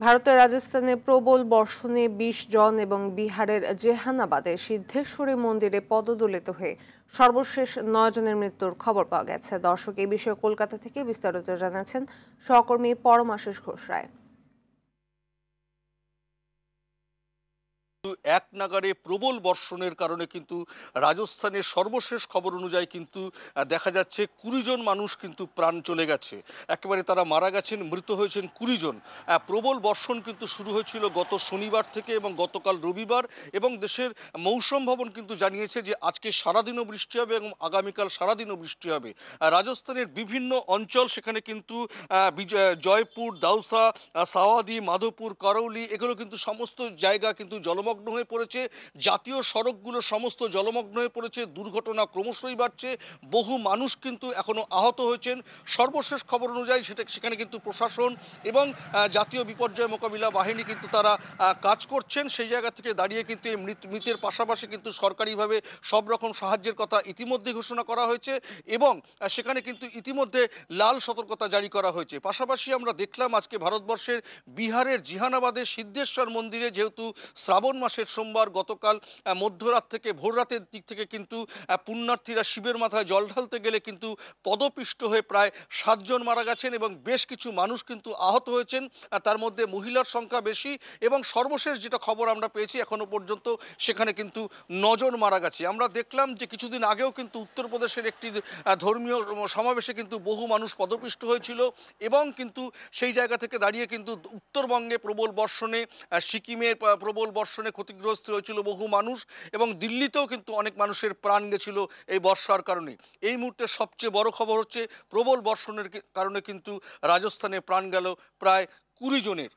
ভারতের রাজস্থানে প্রবল বর্ষণে ২০ জন এবং বিহারের জেহানাবাদে সিদ্ধেশ্বরী মন্দিরে পদদলিত হয়ে সর্বশেষ ৯ জনের মৃত্যুর খবর পাওয়া গেছে। দর্শক, এই বিষয়ে কলকাতা থেকে বিস্তারিত জানাচ্ছেন সহকর্মী পরমাশিস ঘোষ রায়। এক নাগাড়ে প্রবল বর্ষণের কারণে কিন্তু রাজস্থানের সর্বশেষ খবর অনুযায়ী কিন্তু দেখা যাচ্ছে ২০ জন মানুষ কিন্তু প্রাণ চলে গেছে, একেবারে তারা মারা গেছেন, মৃত হয়েছেন ২০ জন। প্রবল বর্ষণ কিন্তু শুরু হয়েছিল গত শনিবার থেকে এবং গতকাল রবিবার, এবং দেশের মৌসুম ভবন কিন্তু জানিয়েছে যে আজকে সারাদিনও বৃষ্টি হবে এবং আগামীকাল সারাদিনও বৃষ্টি হবে। রাজস্থানের বিভিন্ন অঞ্চল, সেখানে কিন্তু জয়পুর, দাউসা, সাওয়াদি, মাধোপুর, করৌলি, এগুলো কিন্তু সমস্ত জায়গা কিন্তু জলমগ্ন হয়ে পড়েছে। জাতীয় সড়কগুলো সমস্ত জলমগ্ন হয়ে পড়েছে। দুর্ঘটনা ক্রমশই বাড়ছে। বহু মানুষ কিন্তু এখনো আহত হয়েছেন। সর্বশেষ খবর অনুযায়ী সেখানে কিন্তু প্রশাসন এবং জাতীয় বিপর্যয় মোকাবিলা বাহিনী কিন্তু তারা কাজ করছেন। সেই জায়গা থেকে দাঁড়িয়ে কিন্তু এই মৃতের পাশাপাশি কিন্তু সরকারিভাবে সব রকম সাহায্যের কথা ইতিমধ্যে ঘোষণা করা হয়েছে এবং সেখানে কিন্তু ইতিমধ্যে লাল সতর্কতা জারি করা হয়েছে। পাশাপাশি আমরা দেখলাম আজকে ভারতবর্ষের বিহারের জেহানাবাদের সিদ্ধেশ্বর মন্দিরে, যেহেতু শ্রাবণ মাসের সোমবার, গতকাল মধ্যরাত থেকে ভোর রাতের দিক থেকে কিন্তু পুণ্যার্থীরা শিবের মাথায় জল ঢালতে গেলে কিন্তু পদপিষ্ট হয়ে প্রায় ৭ জন মারা গেছেন এবং বেশ কিছু মানুষ কিন্তু আহত হয়েছেন। তার মধ্যে মহিলার সংখ্যা বেশি এবং সর্বশেষ যেটা খবর আমরা পেয়েছি এখনো পর্যন্ত সেখানে কিন্তু ৯ জন মারা গেছে। আমরা দেখলাম যে কিছুদিন আগেও কিন্তু উত্তরপ্রদেশের একটি ধর্মীয় সমাবেশে কিন্তু বহু মানুষ পদপিষ্ট হয়েছিল এবং কিন্তু সেই জায়গা থেকে দাঁড়িয়ে কিন্তু উত্তরবঙ্গে প্রবল বর্ষণে, সিকিমের প্রবল বর্ষণে ক্ষতিগ্রস্ত হয়েছিল বহু মানুষ এবং দিল্লিতেও কিন্তু অনেক মানুষের প্রাণ গেছিল এই বর্ষার কারণে। এই মুহূর্তে সবচেয়ে বড় খবর হচ্ছে প্রবল বর্ষণের কারণে কিন্তু রাজস্থানে প্রাণ গেল প্রায় ২০ জনের।